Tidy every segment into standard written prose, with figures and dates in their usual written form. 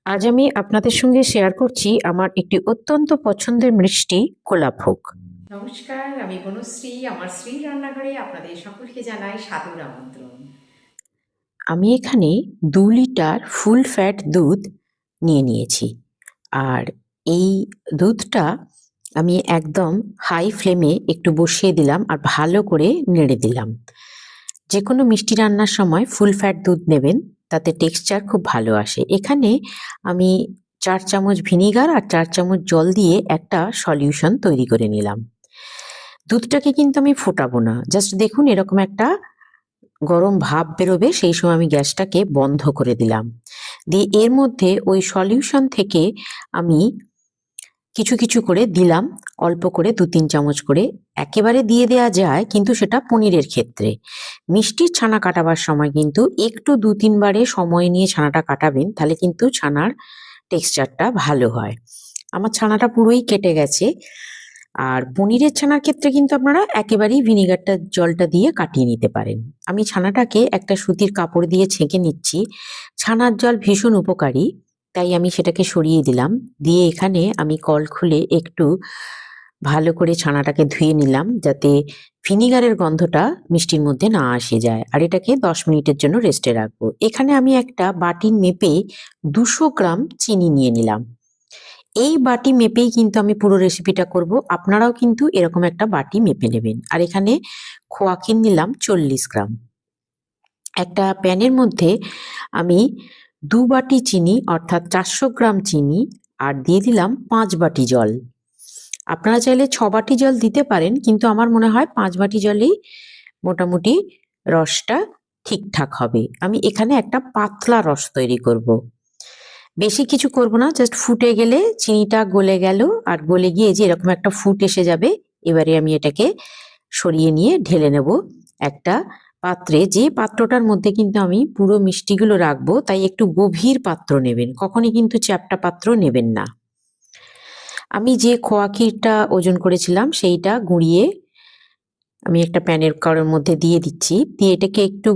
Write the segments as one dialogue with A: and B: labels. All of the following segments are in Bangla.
A: আজ আমি আপনাদের সঙ্গে শেয়ার করছি আমার একটি অত্যন্ত পছন্দের মিষ্টি গোলাপভোগ।
B: নমস্কার, আমি বনশ্রী। আমার শ্রী রান্নাঘরে আপনাদের সকলকে জানাই সাদর আমন্ত্রণ।
A: আমি এখানে 2 লিটার ফুল ফ্যাট দুধ নিয়ে নিয়েছি। আর এই দুধটা আমি একদম হাই ফ্লেমে একটু বসিয়ে দিলাম আর ভালো করে নেড়ে দিলাম। যে কোনো মিষ্টি রান্নার সময় ফুল ফ্যাট দুধ নেবেন, তাতে টেক্সচার খুব ভালো আসে। এখানে আমি 4 চামচ ভিনিগার আর 4 চামচ জল দিয়ে একটা সলিউশন তৈরি করে নিলাম। দুধটাকে কিন্তু আমি ফোটাবো না, জাস্ট দেখুন এরকম একটা গরম ভাপ বেরোবে, সেই সময় আমি গ্যাসটাকে বন্ধ করে দিলাম। দিয়ে এর মধ্যে ওই সলিউশন থেকে আমি কিছু কিছু করে দিলাম, অল্প করে 2-3 চামচ করে। একেবারে দিয়ে দেয়া যায়, কিন্তু সেটা পনিরের ক্ষেত্রে। মিষ্টির ছানা কাটাবার সময় কিন্তু একটু 2-3 বারে সময় নিয়ে ছানাটা কাটাবেন, তাহলে কিন্তু ছানার টেক্সচারটা ভালো হয়। আমার ছানাটা পুরোই কেটে গেছে। আর পনিরের ছানার ক্ষেত্রে কিন্তু আপনারা একেবারেই ভিনিগারটা জলটা দিয়ে কাটিয়ে নিতে পারেন। আমি ছানাটাকে একটা সুতির কাপড় দিয়ে ছেঁকে নিচ্ছি। ছানার জল ভীষণ উপকারী, তাই আমি সেটাকে সরিয়ে দিলাম। দিয়ে এখানে আমি কল খুলে একটু ভালো করে ছানাটাকে ধুয়ে নিলাম, যাতে ভিনিগারের গন্ধটা মিষ্টির মধ্যে না আসে যায়। আর এটাকে 10 মিনিটের জন্য রেস্টে রাখবো। এখানে আমি একটা বাটির মেপে 200 গ্রাম চিনি নিয়ে নিলাম। এই বাটি মেপেই কিন্তু আমি পুরো রেসিপিটা করব। আপনারাও কিন্তু এরকম একটা বাটি মেপে নেবেন। আর এখানে খোয়া ক্ষীর নিলাম 40 গ্রাম। একটা প্যানের মধ্যে আমি 2 বাটি চিনি, অর্থাৎ 400 গ্রাম চিনি, আর দিয়ে দিলাম 5 বাটি জল। আপনারা চাইলে 6 বাটি জল দিতে পারেন, কিন্তু আমার মনে হয় 5 বাটি জলেই মোটামুটি রসটা ঠিকঠাক হবে। আমি এখানে একটা পাতলা রস তৈরি করব। বেশি কিছু করব না, জাস্ট ফুটে গেলে চিনিটা গলে গেল, আর গলে গিয়ে যে এরকম একটা ফুট এসে যাবে, এবারে আমি এটাকে সরিয়ে নিয়ে ঢেলে নেব একটা পাত্রে। যে পাত্রটার মধ্যে কিন্তু আমি পুরো মিষ্টিগুলো রাখবো, তাই একটু গভীর পাত্র নেবেন, কখনই কিন্তু চ্যাপ্টা পাত্র নেবেন না। আমি যে খোয়া ক্ষীরটা ওজন করেছিলাম সেইটা গুঁড়িয়ে আমি একটা প্যানের কড়াইয়ের মধ্যে দিয়ে দিচ্ছি। দিয়ে এটাকে একটু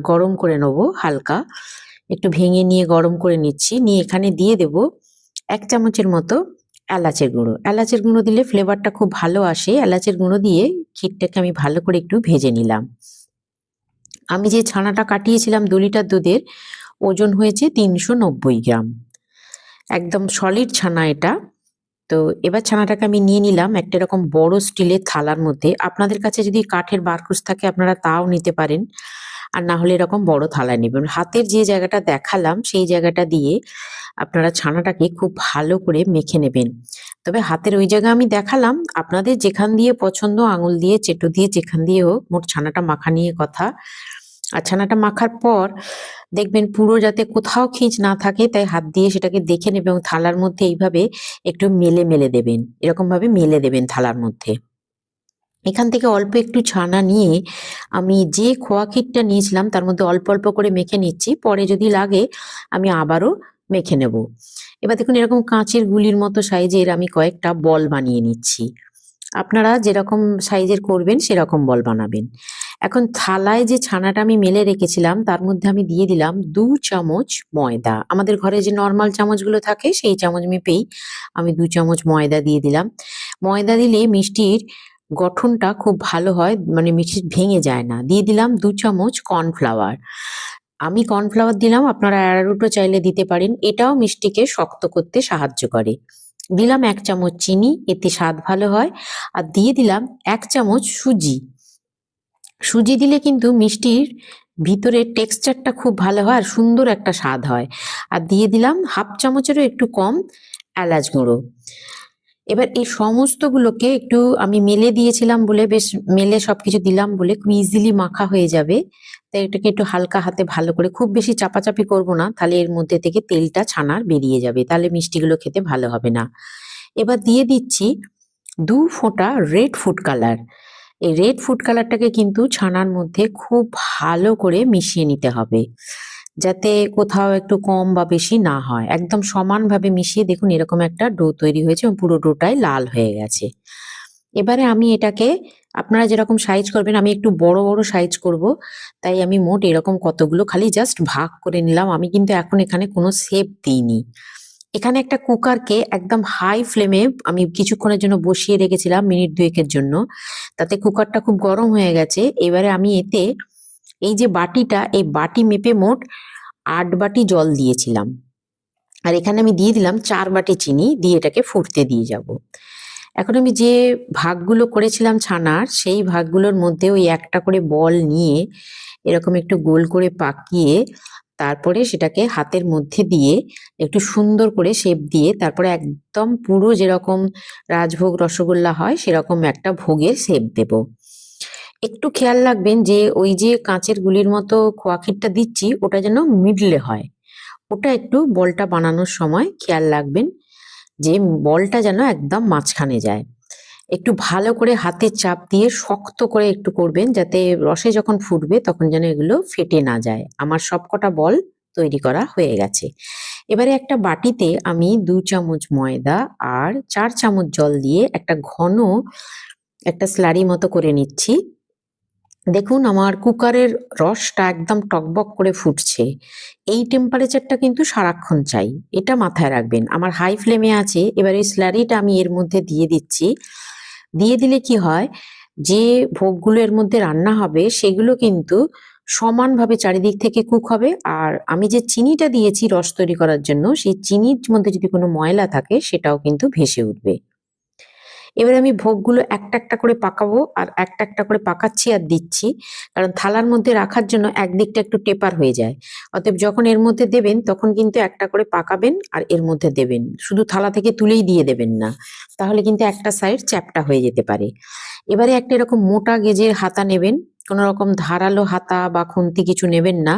A: গরম করে নেবো হালকা, একটু ভেঙে নিয়ে গরম করে নিচ্ছি। নিয়ে এখানে দিয়ে দেব 1 চামচের মতো এলাচের গুঁড়ো। এলাচের গুঁড়ো দিলে ফ্লেভারটা খুব ভালো আসে। এলাচের গুঁড়ো দিয়ে ক্ষীরটাকে আমি ভালো করে একটু ভেজে নিলাম। আমি যে ছানাটা কাটিয়েছিলাম 2 লিটার দুধের, ওজন হয়েছে 390 গ্রাম। একদম সলিড ছানা এটা। তো এবার ছানাটাকে আমি নিয়ে নিলাম একটা এরকম বড় স্টিলের থালার মধ্যে। আপনাদের কাছে যদি কাঠের বারকুস থাকে আপনারা তাও নিতে পারেন, আর না হলে এরকম বড় থালায় নেবেন। হাতের যে জায়গাটা দেখালাম সেই জায়গাটা দিয়ে আপনারা ছানাটাকে খুব ভালো করে মেখে নেবেন। তবে হাতের ওই জায়গা আমি দেখালাম, আপনাদের যেখান দিয়ে পছন্দ, আঙুল দিয়ে, চেটো দিয়ে, যেখান দিয়ে হোক, মোট ছানাটা মাখা নিয়ে কথা। আর ছানাটা মাখার পর দেখবেন পুরো যাতে কোথাও খিঁচ না থাকে, তাই হাত দিয়ে সেটাকে দেখে নেবেন এবং থালার মধ্যে এইভাবে একটু মেলে মেলে দেবেন। এরকম ভাবে মেলে দেবেন থালার মধ্যে। এখান থেকে অল্প একটু ছানা নিয়ে আমি যে খোয়া ক্ষীরটা নিয়েছিলাম তার মধ্যে অল্প অল্প করে মেখে নিচ্ছি। পরে যদি লাগে আমি আবারও মেখে নেব। এবার দেখুন এরকম কাঁচের গুলির মতো সাইজের আমি কয়েকটা বল বানিয়ে নিচ্ছি। আপনারা যেরকম সাইজের করবেন সেরকম বল বানাবেন। এখন থালায় যে ছানাটা আমি মেলে রেখেছিলাম তার মধ্যে আমি দিয়ে দিলাম 2 চামচ ময়দা। আমাদের ঘরে যে নরমাল চামচগুলো থাকে সেই চামচ মেপেই আমি 2 চামচ ময়দা দিয়ে দিলাম। ময়দা দিলে মিষ্টির গঠনটা খুব ভালো হয়, মানে মিষ্টি ভেঙে যায় না। দিয়ে দিলাম 2 চামচ কর্নফ্লাওয়ার। আমি কর্নফ্লাওয়ার দিলাম, আপনারা অ্যারারুটও চাইলে দিতে পারেন। এটাও মিষ্টিকে শক্ত করতে সাহায্য করে। দিলাম 1 চামচ চিনি, এতে স্বাদ ভালো হয়। আর দিয়ে দিলাম 1 চামচ সুজি। সুজি দিলে কিন্তু মিষ্টির ভিতরের টেক্সচারটা খুব ভালো হয় আর সুন্দর একটা স্বাদ হয়। আর দিয়ে দিলাম 1/2 চামচেরও একটু কম এলাচ গুঁড়ো। এবার এই সমস্তগুলোকে একটু আমি মেলে দিয়েছিলাম বলে, বেশ মেলে সবকিছু দিলাম বলে খুব ইজিলি মাখা হয়ে যাবে। তাই এটাকে একটু হালকা হাতে ভালো করে, খুব বেশি চাপাচাপি করব না, তাহলে এর মধ্যে থেকে তেলটা ছানার বেরিয়ে যাবে, তাহলে মিষ্টিগুলো খেতে ভালো হবে না। এবার দিয়ে দিচ্ছি 2 ফোঁটা রেড ফুড কালার। এই রেড ফুড কালারটাকে কিন্তু ছানার মধ্যে খুব ভালো করে মিশিয়ে নিতে হবে, যাতে কোথাও একটু কম বা বেশি না হয়। একদম সমানভাবে মিশিয়ে দেখুন এরকম একটা ডো তৈরি হয়েছে এবং পুরো ডোটাই লাল হয়ে গেছে। এবারে আমি এটাকে আপনারা যেরকম সাইজ করবেন, আমি একটু বড় বড় সাইজ করব, তাই আমি মোট এরকম কতগুলো খালি জাস্ট ভাগ করে নিলাম। আমি কিন্তু এখন এখানে কোনো শেপ দিইনি। এখানে একটা কুকারকে একদম হাই ফ্লেমে আমি কিছুক্ষণের জন্য বসিয়ে রেখেছিলাম, মিনিট 2 জন্য। তাতে কুকারটা খুব গরম হয়ে গেছে। এবারে আমি এতে এই যে বাটিটা, এই বাটি মেপে মোট 8 বাটি জল দিয়েছিলাম। আর এখানে আমি দিয়ে দিলাম 4 বাটি চিনি, দিয়ে এটাকে ফুটতে দিয়ে যাব। এখন আমি যে ভাগগুলো করেছিলাম ছানার, সেই ভাগগুলোর মধ্যে ওই একটা করে বল নিয়ে এরকম একটু গোল করে পাকিয়ে তারপরে সেটাকে হাতের মধ্যে দিয়ে একটু সুন্দর করে শেপ দিয়ে তারপরে একদম পুরো যেরকম রাজভোগ রসগোল্লা হয় সেরকম একটা ভোগের শেপ দেব। একটু খেয়াল রাখবেন যে ওই যে কাঁচের গুলির মতো খোয়া ক্ষীরটা দিচ্ছি ওটা যেন মিডলে হয়। ওটা একটু বলটা বানানোর সময় খেয়াল রাখবেন যে বলটা যেন একদম মাঝখানে যায়। একটু ভালো করে হাতে চাপ দিয়ে শক্ত করে একটু করবেন, যাতে রসে যখন ফুটবে তখন যেন এগুলো ফেটে না যায়। আমার সবকটা বল তৈরি করা হয়ে গেছে। এবারে একটা বাটিতে আমি 2 চামচ ময়দা আর 4 চামচ জল দিয়ে একটা ঘন একটা স্লারি মতো করে নিচ্ছি। দেখুন আমার কুকারের রসটা একদম টকবক করে ফুটছে। এই টেম্পারেচারটা কিন্তু সারাক্ষণ চাই, এটা মাথায় রাখবেন। আমার হাই ফ্লেমে আছে। এবার এই স্লারিটা আমি এর মধ্যে দিয়ে দিচ্ছি। দিয়ে দিলে কি হয়, যে ভোগগুলো এর মধ্যে রান্না হবে সেগুলো কিন্তু সমানভাবে চারিদিক থেকে কুক হবে। আর আমি যে চিনিটা দিয়েছি রস তৈরি করার জন্য, সেই চিনির মধ্যে যদি কোনো ময়লা থাকে সেটাও কিন্তু ভেসে উঠবে। এবারে আমি ভোগগুলো একটা একটা করে পাকাবো, আর একটা একটা করে পাকাচ্ছি আর দিচ্ছি, কারণ থালার মধ্যে রাখার জন্য একদিকটা একটু টেপার হয়ে যায়। অতএব যখন এর মধ্যে দেবেন তখন কিন্তু একটা করে পাকাবেন আর এর মধ্যে দেবেন, শুধু থালা থেকে তুলেই দিয়ে দেবেন না, তাহলে কিন্তু একটা সাইড চ্যাপ্টা হয়ে যেতে পারে। এবারে একটা এরকম মোটা গেজের হাতা নেবেন, কোনো রকম ধারালো হাতা বা খুন্তি কিছু নেবেন না,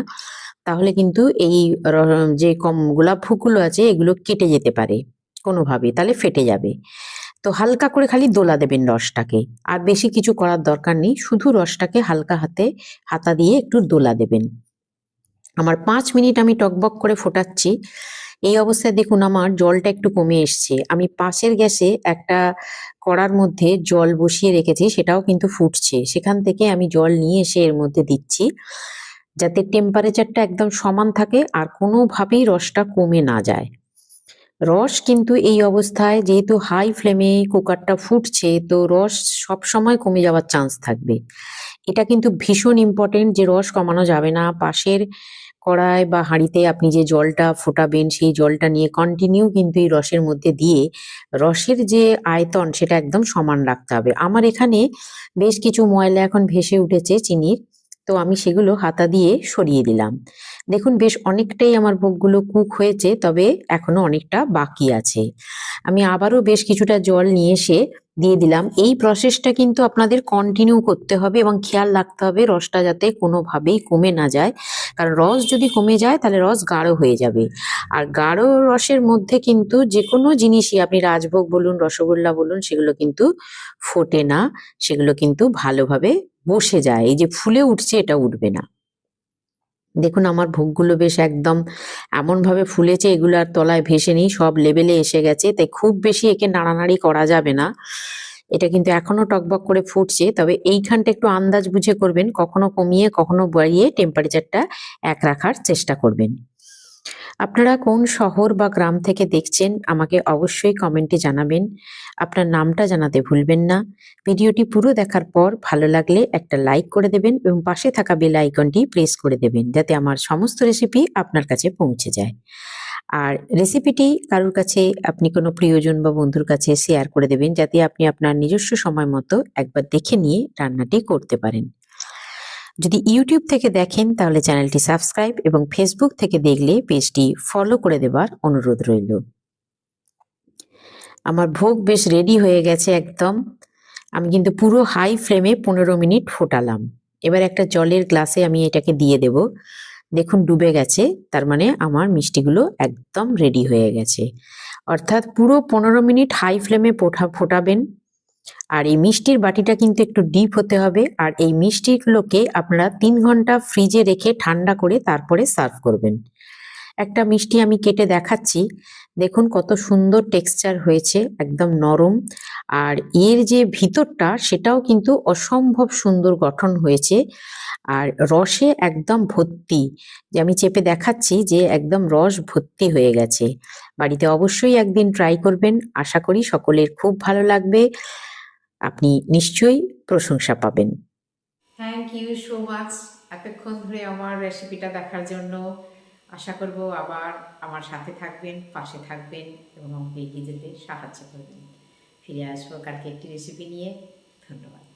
A: তাহলে কিন্তু এই যে গোলাপ ফুলগুলো আছে এগুলো কেটে যেতে পারে কোনোভাবে, তাহলে ফেটে যাবে। তো হালকা করে খালি দোলা দেবেন রসটাকে, আর বেশি কিছু করার দরকার নেই, শুধু রসটাকে হালকা হাতা দিয়ে একটু দোলা দেবেন। আমার 5 মিনিট আমি টকবক করে ফোটাচ্ছি। এই অবস্থায় দেখুন আমার জলটা একটু কমে এসছে। আমি পাশের গ্যাসে একটা কড়ার মধ্যে জল বসিয়ে রেখেছি, সেটাও কিন্তু ফুটছে। সেখান থেকে আমি জল নিয়ে এসে এর মধ্যে দিচ্ছি, যাতে টেম্পারেচারটা একদম সমান থাকে আর কোনোভাবেই রসটা কমে না যায়। রস কিন্তু এই অবস্থায় যেহেতু হাই ফ্লেমে কুকারটা ফুটছে, তো রস সবসময় কমে যাওয়ার চান্স থাকবে। এটা কিন্তু ভীষণ ইম্পর্টেন্ট যে রস কমানো যাবে না। পাশের কড়াই বা হাঁড়িতে আপনি যে জলটা ফোটাবেন সেই জলটা নিয়ে কন্টিনিউ কিন্তু এই রসের মধ্যে দিয়ে রসের যে আয়তন সেটা একদম সমান রাখতে হবে। আমার এখানে বেশ কিছু ময়লা এখন ভেসে উঠেছে চিনির, তো আমি সেগুলো হাতা দিয়ে সরিয়ে দিলাম। দেখুন বেশ অনেকটাই আমার ভোগগুলো কুক হয়েছে, তবে এখনো অনেকটা বাকি আছে। আমি আবারও বেশ কিছুটা জল নিয়ে এসে দিয়ে দিলাম। এই প্রসেসটা কিন্তু আপনাদের কন্টিনিউ করতে হবে এবং খেয়াল রাখতে হবে রসটা যাতে কোনোভাবেই কমে না যায়, কারণ রস যদি কমে যায় তাহলে রস গাঢ় হয়ে যাবে। আর গাঢ় রসের মধ্যে কিন্তু যে কোনো জিনিসই আপনি রাজভোগ বলুন, রসগোল্লা বলুন, সেগুলো কিন্তু ফোটে না, সেগুলো কিন্তু ভালোভাবে বসে যায়। এই যে ফুলে উঠছে এটা উঠবে না। দেখুন আমার ভোগগুলো বেশ একদম এমনভাবে ফুলেছে, এগুলো আর তলায় ভেসে নেই, সব লেভেলে এসে গেছে। তাই খুব বেশি একে নাড়ানাড়ি করা যাবে না। এটা কিন্তু এখনো টকবক করে ফুটছে, তবে এইখানটা একটু আন্দাজ বুঝে করবেন, কখনো কমিয়ে কখনো বাড়িয়ে টেম্পারেচারটা এক রাখার চেষ্টা করবেন। আপনারা কোন শহর বা গ্রাম থেকে দেখছেন আমাকে অবশ্যই কমেন্টে জানাবেন। আপনার নামটা জানাতে ভুলবেন না। ভিডিওটি পুরো দেখার পর ভালো লাগলে একটা লাইক করে দেবেন এবং পাশে থাকা বেল আইকনটি প্রেস করে দেবেন, যাতে আমার সমস্ত রেসিপি আপনার কাছে পৌঁছে যায়। আর রেসিপিটি কারোর কাছে আপনি কোনো প্রিয়জন বা বন্ধুর কাছে শেয়ার করে দেবেন, যাতে আপনি আপনার নিজস্ব সময় মতো একবার দেখে নিয়ে রান্নাটি করতে পারেন। যদি ইউটিউব থেকে দেখেন তাহলে চ্যানেলটি সাবস্ক্রাইব এবং ফেসবুক থেকে দেখলে পেজটি ফলো করে দেবার অনুরোধ রইল। আমার ভোগ বেশ রেডি হয়ে গেছে একদম। আমি কিন্তু পুরো হাই ফ্লেমে 15 মিনিট ফোটালাম। এবার একটা জলের গ্লাসে আমি এটাকে দিয়ে দেব। দেখুন ডুবে গেছে, তার মানে আমার মিষ্টিগুলো একদম রেডি হয়ে গেছে। অর্থাৎ পুরো 15 মিনিট হাই ফ্লেমে ফোটাবেন। আর এই মিষ্টির বাটিটা কিন্তু একটু ডিপ হতে হবে, আর এই মিষ্টিগুলোকে আপনারা 3 ঘন্টা ফ্রিজে রেখে ঠান্ডা করে তারপরে সার্ভ করবেন। একটা মিষ্টি আমি কেটে দেখাচ্ছি। দেখুন কত সুন্দর টেক্সচার হয়েছে, একদম নরম। আর এর যে ভিতরটা সেটাও কিন্তু অসম্ভব সুন্দর গঠন হয়েছে। আর রসে একদম ভর্তি, যে আমি চেপে দেখাচ্ছি যে একদম রস ভর্তি হয়ে গেছে। বাড়িতে অবশ্যই একদিন ট্রাই করবেন, আশা করি সকলের খুব ভালো লাগবে, আপনি নিশ্চয়ই প্রশংসা পাবেন।
B: থ্যাংক ইউ সো মাচ এতক্ষণ ধরে আমার রেসিপিটা দেখার জন্য। আশা করব আবার আমার সাথে থাকবেন, পাশে থাকবেন এবং আমাকে এগিয়ে যেতে সাহায্য করবেন। ফিরে আসবো কালকে একটি রেসিপি নিয়ে। ধন্যবাদ।